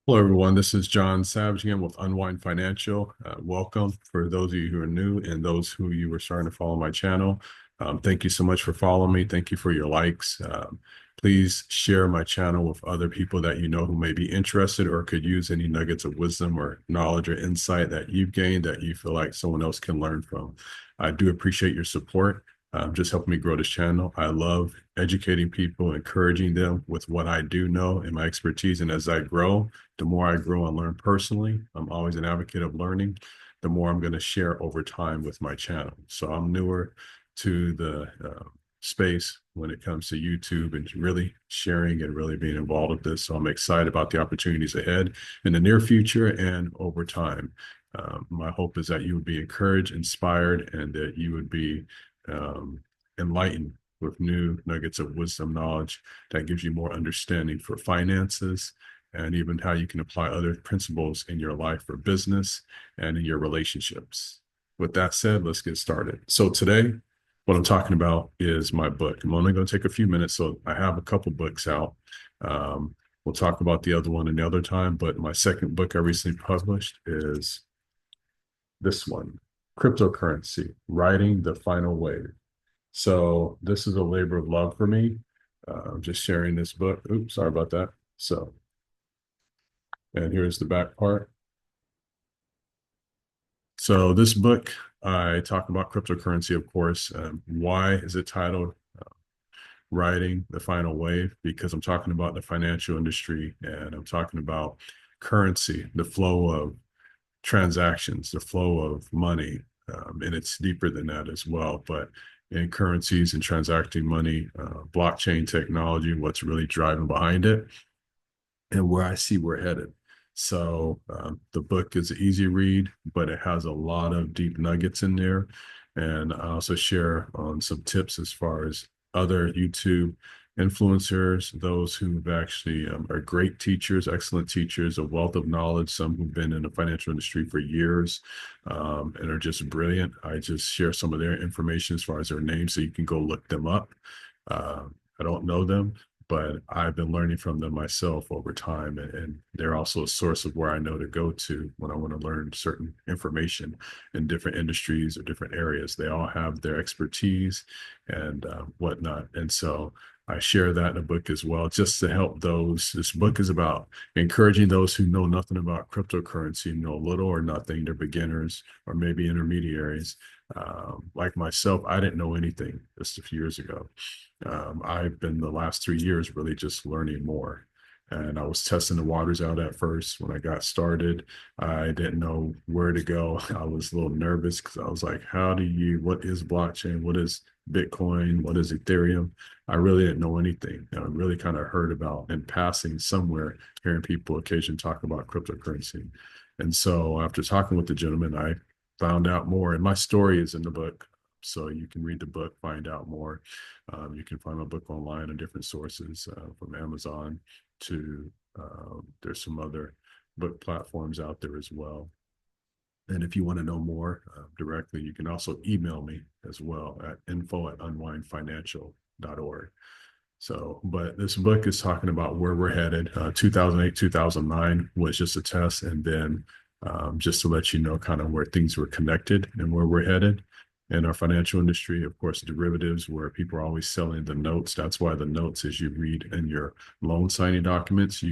Hello, everyone. This is John Savage again with Unwind Financial. Welcome for those of you who are new and those who you were starting to follow my channel. Thank you so much for following me. Thank you for your likes. Please share my channel with other people that you know who may be interested or could use any nuggets of wisdom or knowledge or insight that you've gained that you feel like someone else can learn from. I do appreciate your support. Just helping me grow this channel. I love educating people, encouraging them with what I do know and my expertise. And as I grow, the more I grow and learn personally, I'm always an advocate of learning, the more I'm going to share over time with my channel. So I'm newer to the space when it comes to YouTube and really sharing and really being involved with this. So I'm excited about the opportunities ahead in the near future and over time. My hope is that you would be encouraged, inspired, and that you would be um, enlightened with new nuggets of wisdom, knowledge that gives you more understanding for finances and even how you can apply other principles in your life for business and in your relationships. With that said, let's get started. So today, what I'm talking about is my book. I'm only going to take a few minutes, so I have a couple books out. We'll talk about the other one another time, but my second book I recently published is this one, Cryptocurrency, Writing the Final Wave. So this is a labor of love for me. I'm just sharing this book. Oops, sorry about that. So, and here's the back part. So this book, I talk about cryptocurrency, of course. Why is it titled Riding the Final Wave? Because I'm talking about the financial industry and I'm talking about currency, the flow of transactions, the flow of money. And it's deeper than that as well. But in currencies and transacting money, blockchain technology, what's really driving behind it, and where I see we're headed. So the book is an easy read, but it has a lot of deep nuggets in there. And I also share on some tips as far as other YouTube influencers, those who've actually are great teachers, excellent teachers, a wealth of knowledge, some who've been in the financial industry for years and are just brilliant. I just share some of their information as far as their names so you can go look them up. Uh, I don't know them, but I've been learning from them myself over time. And they're also a source of where I know to go to when I want to learn certain information in different industries or different areas. They all have their expertise and whatnot. And so I share that in a book as well, just to help those. This book is about encouraging those who know nothing about cryptocurrency, know little or nothing. They're beginners or maybe intermediaries. Like myself, I didn't know anything just a few years ago. I've been the last 3 years really just learning more. And I was testing the waters out at first when I got started. I didn't know where to go. I was a little nervous because I was like, what is blockchain? What is Bitcoin? What is Ethereum? I really didn't know anything. I really kind of heard about in passing somewhere, hearing people occasionally talk about cryptocurrency. And so after talking with the gentleman, I found out more. And my story is in the book. So you can read the book, find out more. You can find my book online on different sources from Amazon to there's some other book platforms out there as well. And if you want to know more directly, you can also email me as well at info@unwindfinancial.org. So, but this book is talking about where we're headed. 2008, 2009 was just a test. And then just to let you know kind of where things were connected and where we're headed in our financial industry. Of course, derivatives, where people are always selling the notes. That's why the notes, as you read in your loan signing documents,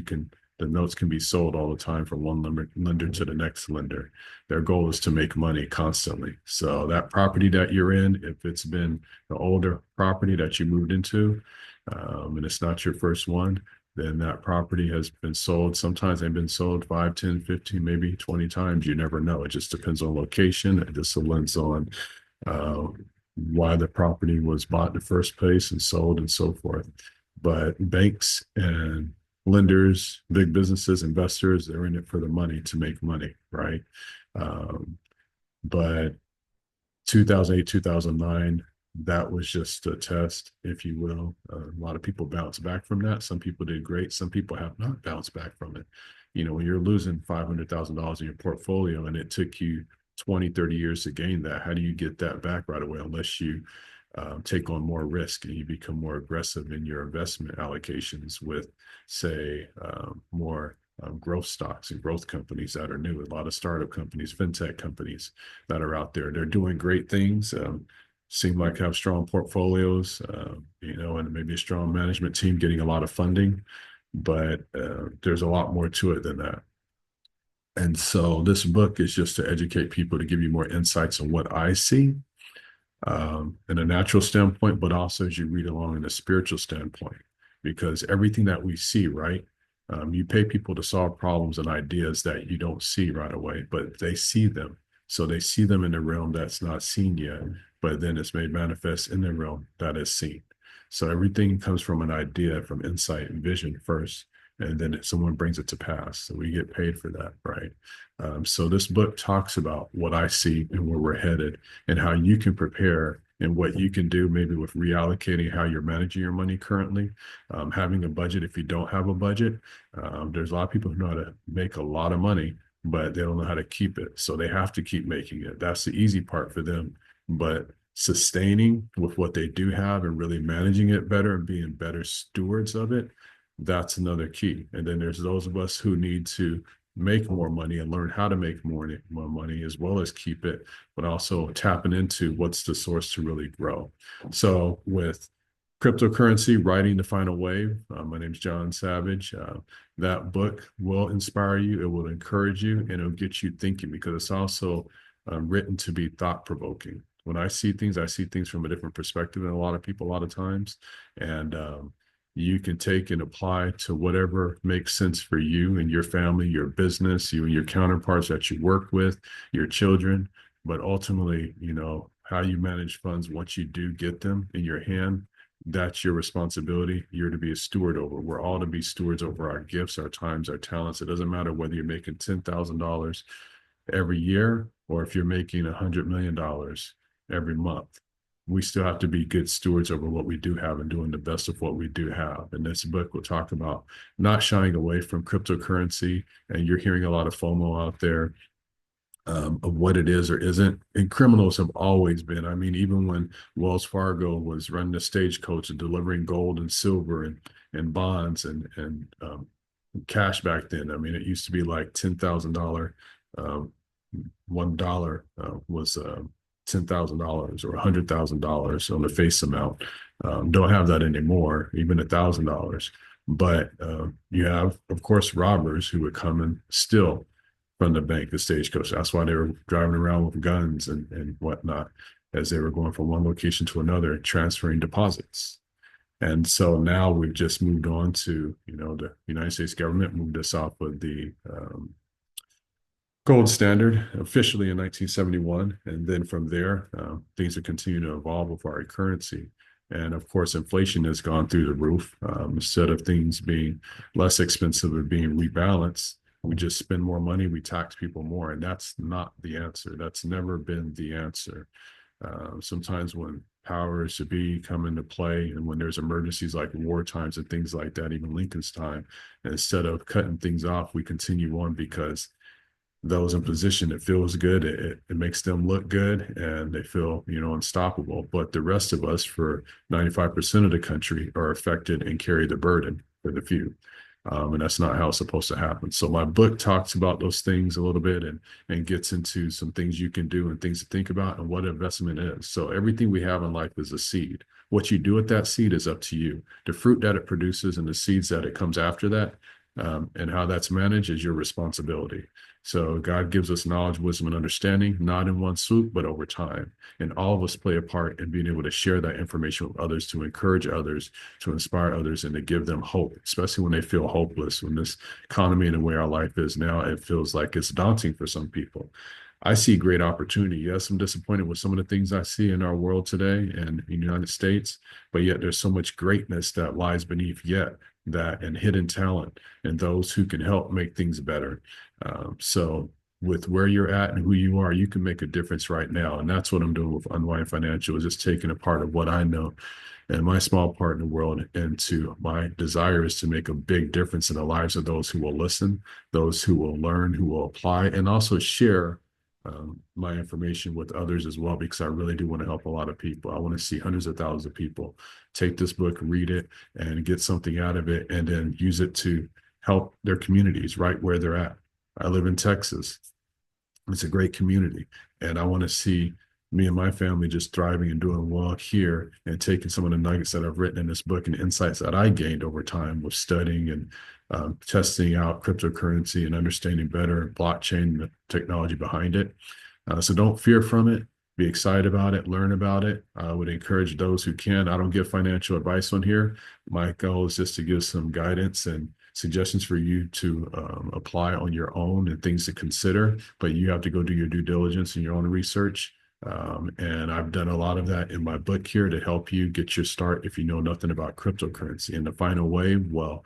the notes can be sold all the time from one lender to the next lender. Their goal is to make money constantly. So that property that you're in, if it's been an older property that you moved into, and it's not your first one, then that property has been sold. Sometimes they've been sold 5, 10, 15, maybe 20 times. You never know. It just depends on location. It just depends on uh, why the property was bought in the first place and sold and so forth. But banks and lenders, big businesses, investors, they're in it for the money to make money, right? Um, but 2008, 2009, that was just a test, if you will. A lot of people bounced back from that. Some people did great. Some people have not bounced back from it. You know, when you're losing $500,000 in your portfolio and it took you 20, 30 years to gain that, how do you get that back right away unless you take on more risk and you become more aggressive in your investment allocations with, say, more growth stocks and growth companies that are new, a lot of startup companies, fintech companies that are out there. They're doing great things. Seem like have strong portfolios, and maybe a strong management team getting a lot of funding, but there's a lot more to it than that. And so this book is just to educate people, to give you more insights on what I see in a natural standpoint, but also as you read along in a spiritual standpoint, because everything that we see, right? You pay people to solve problems and ideas that you don't see right away, but they see them. So they see them in the realm that's not seen yet, but then it's made manifest in the realm that is seen. So everything comes from an idea, from insight and vision first, and then someone brings it to pass. So we get paid for that, right? So this book talks about what I see and where we're headed, and how you can prepare and what you can do, maybe with reallocating how you're managing your money currently, having a budget if you don't have a budget. There's a lot of people who know how to make a lot of money, but they don't know how to keep it. So they have to keep making it. That's the easy part for them. But sustaining with what they do have and really managing it better and being better stewards of it, that's another key. And then there's those of us who need to make more money and learn how to make more money, as well as keep it, but also tapping into what's the source to really grow. So with cryptocurrency, Riding the Final Wave, my name's John Savage. That book will inspire you, it will encourage you, and it'll get you thinking, because it's also written to be thought-provoking. When I see things from a different perspective than a lot of people a lot of times. And you can take and apply to whatever makes sense for you and your family, your business, you and your counterparts that you work with, your children. But ultimately, how you manage funds once you do get them in your hand, that's your responsibility. You're to be a steward over. We're all to be stewards over our gifts, our times, our talents. It doesn't matter whether you're making $10,000 every year or if you're making $100 million every month. We still have to be good stewards over what we do have and doing the best of what we do have. And this book will talk about not shying away from cryptocurrency. And you're hearing a lot of FOMO out there of what it is or isn't. And criminals have always been. I mean, even when Wells Fargo was running the stagecoach and delivering gold and silver and bonds and cash back then. I mean, it used to be like $10,000. $1 was $10,000 or $100,000 on the face amount. Don't have that anymore, even $1,000. But you have, of course, robbers who would come and steal from the bank, the stagecoach. That's why they were driving around with guns and whatnot as they were going from one location to another, transferring deposits. And so now we've just moved on to, the United States government moved us off of the gold standard officially in 1971. And then from there, things are continuing to evolve with our currency. And of course, inflation has gone through the roof. Instead of things being less expensive or being rebalanced, we just spend more money, we tax people more. And that's not the answer. That's never been the answer. Sometimes when powers to be come into play and when there's emergencies like war times and things like that, even Lincoln's time, and instead of cutting things off, we continue on because those in position, it feels good, it makes them look good, and they feel unstoppable. But the rest of us, for 95% of the country, are affected and carry the burden for the few. And that's not how it's supposed to happen. So my book talks about those things a little bit and gets into some things you can do and things to think about and what investment is. So everything we have in life is a seed. What you do with that seed is up to you. The fruit that it produces and the seeds that it comes after that, and how that's managed is your responsibility. So God gives us knowledge, wisdom, and understanding, not in one swoop, but over time. And all of us play a part in being able to share that information with others, to encourage others, to inspire others, and to give them hope, especially when they feel hopeless. When this economy and the way our life is now, it feels like it's daunting for some people. I see great opportunity. Yes, I'm disappointed with some of the things I see in our world today and in the United States, but yet there's so much greatness that lies beneath and hidden talent and those who can help make things better. So with where you're at and who you are, you can make a difference right now. And that's what I'm doing with Unwind Financial, is just taking a part of what I know and my small part in the world. And my desire is to make a big difference in the lives of those who will listen, those who will learn, who will apply, and also share my information with others as well, because I really do want to help a lot of people. I want to see hundreds of thousands of people take this book, read it, and get something out of it, and then use it to help their communities right where they're at. I live in Texas. It's a great community. And I want to see me and my family just thriving and doing well here and taking some of the nuggets that I've written in this book and insights that I gained over time with studying and testing out cryptocurrency and understanding better blockchain, the technology behind it. So don't fear from it. Be excited about it, learn about it. I would encourage those who can. I don't give financial advice on here. My goal is just to give some guidance and suggestions for you to apply on your own and things to consider, but you have to go do your due diligence and your own research. And I've done a lot of that in my book here to help you get your start if you know nothing about cryptocurrency. And the final wave, well,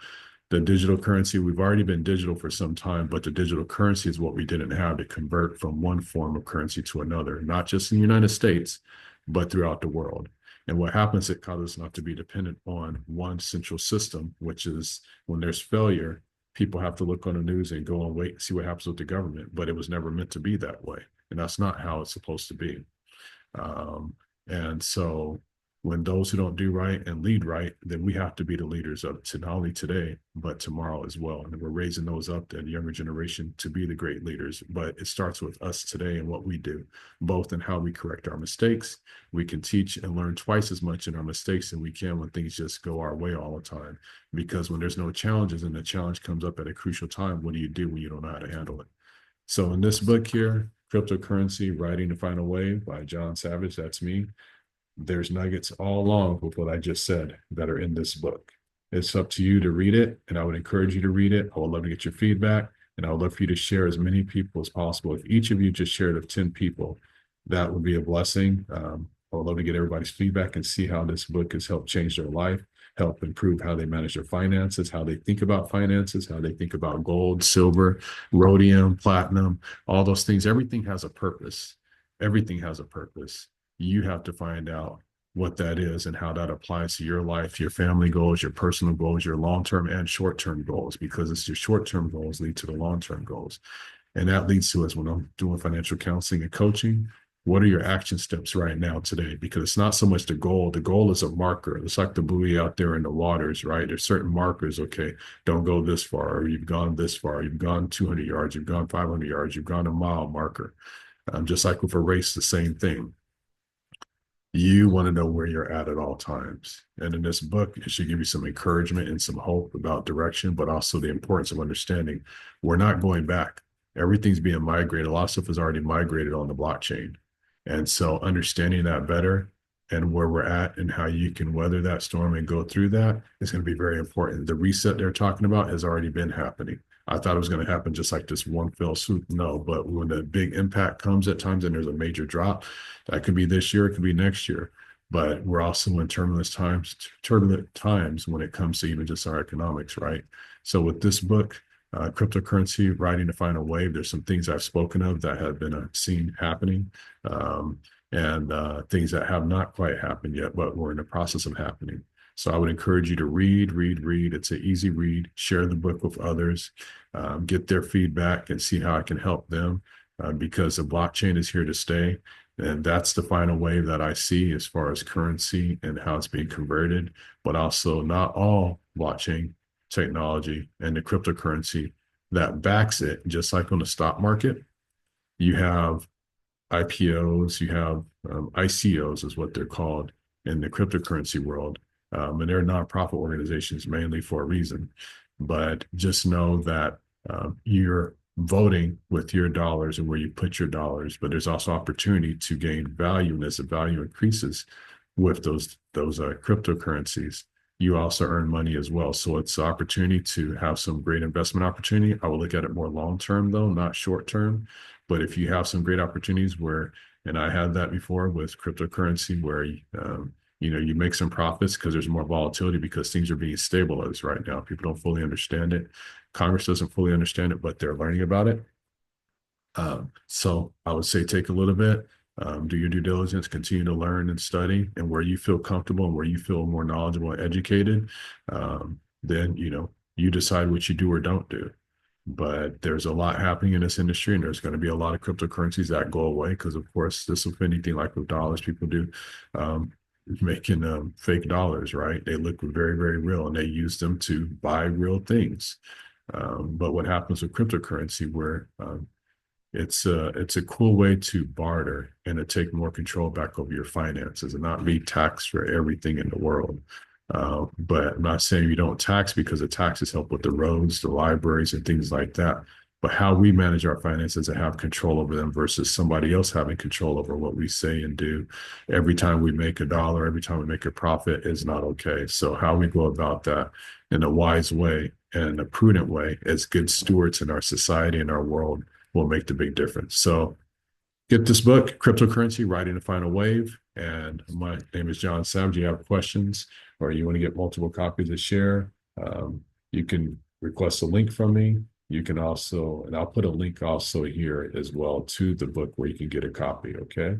the digital currency, we've already been digital for some time, but the digital currency is what we didn't have to convert from one form of currency to another, not just in the United States, but throughout the world. And what happens, it causes us not to be dependent on one central system, which is when there's failure, people have to look on the news and go and wait and see what happens with the government. But it was never meant to be that way. And that's not how it's supposed to be. And so when those who don't do right and lead right, then we have to be the leaders of to not only today, but tomorrow as well. And we're raising those up, the younger generation, to be the great leaders. But it starts with us today and what we do, both in how we correct our mistakes. We can teach and learn twice as much in our mistakes than we can when things just go our way all the time. Because when there's no challenges and the challenge comes up at a crucial time, what do you do when you don't know how to handle it? So in this book here, Cryptocurrency, Writing the Final Wave by John Savage, that's me. There's nuggets all along with what I just said that are in this book. It's up to you to read it, and I would encourage you to read it. I would love to get your feedback, and I would love for you to share as many people as possible. If each of you just shared of 10 people, that would be a blessing. I would love to get everybody's feedback and see how this book has helped change their life, help improve how they manage their finances, how they think about finances, how they think about gold, silver, rhodium, platinum, all those things. Everything has a purpose. Everything has a purpose. You have to find out what that is and how that applies to your life, your family goals, your personal goals, your long-term and short-term goals, because it's your short-term goals lead to the long-term goals. And that leads to us when I'm doing financial counseling and coaching. What are your action steps right now today? Because it's not so much the goal. The goal is a marker. It's like the buoy out there in the waters, right? There's certain markers. Okay, don't go this far. Or you've gone this far. You've gone 200 yards. You've gone 500 yards. You've gone a mile marker. Just like with a race, the same thing. You want to know where you're at all times. And in this book, it should give you some encouragement and some hope about direction, but also the importance of understanding we're not going back. Everything's being migrated. A lot of stuff is already migrated on the blockchain. And so understanding that better and where we're at and how you can weather that storm and go through that is going to be very important. The reset they're talking about has already been happening. I thought it was going to happen just like this one fell swoop. No, but when the big impact comes at times and there's a major drop, that could be this year, it could be next year. But we're also in turbulent times when it comes to even just our economics, right? So with this book, Cryptocurrency, Riding the Final Wave, there's some things I've spoken of that have been seen happening, and things that have not quite happened yet, but we're in the process of happening. So I would encourage you to read. It's an easy read. Share the book with others, get their feedback and see how I can help them, because the blockchain is here to stay. And that's the final wave that I see as far as currency and how it's being converted, but also not all blockchain technology and the cryptocurrency that backs it, just like on the stock market. You have IPOs, you have ICOs is what they're called in the cryptocurrency world. And they're nonprofit organizations mainly for a reason. But just know that you're voting with your dollars and where you put your dollars, but there's also opportunity to gain value. And as the value increases with those cryptocurrencies, you also earn money as well. So it's an opportunity to have some great investment opportunity. I will look at it more long-term though, not short-term. But if you have some great opportunities where, and I had that before with cryptocurrency where, you make some profits because there's more volatility because things are being stabilized right now. People don't fully understand it. Congress doesn't fully understand it, but they're learning about it. So I would say take a little bit, do your due diligence, continue to learn and study, and where you feel comfortable and where you feel more knowledgeable and educated, then, you decide what you do or don't do. But there's a lot happening in this industry, and there's going to be a lot of cryptocurrencies that go away because, of course, this will anything like with dollars people do. Making fake dollars, right? They look very, very real, and they use them to buy real things. But what happens with cryptocurrency, where it's a cool way to barter and to take more control back over your finances and not be taxed for everything in the world. But I'm not saying you don't tax, because the taxes help with the roads, the libraries, and things like that. But how we manage our finances and have control over them versus somebody else having control over what we say and do every time we make a dollar, every time we make a profit is not okay. So how we go about that in a wise way and a prudent way as good stewards in our society and our world will make the big difference. So get this book, Cryptocurrency, Riding the Final Wave. And my name is John Savage. You have questions or you want to get multiple copies to share, you can request a link from me. You can also, and I'll put a link also here as well to the book where you can get a copy. Okay.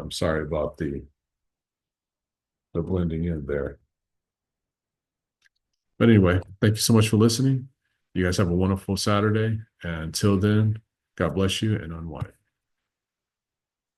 Sorry about the blending in there. But anyway, thank you so much for listening. You guys have a wonderful Saturday. And until then, God bless you and unwind.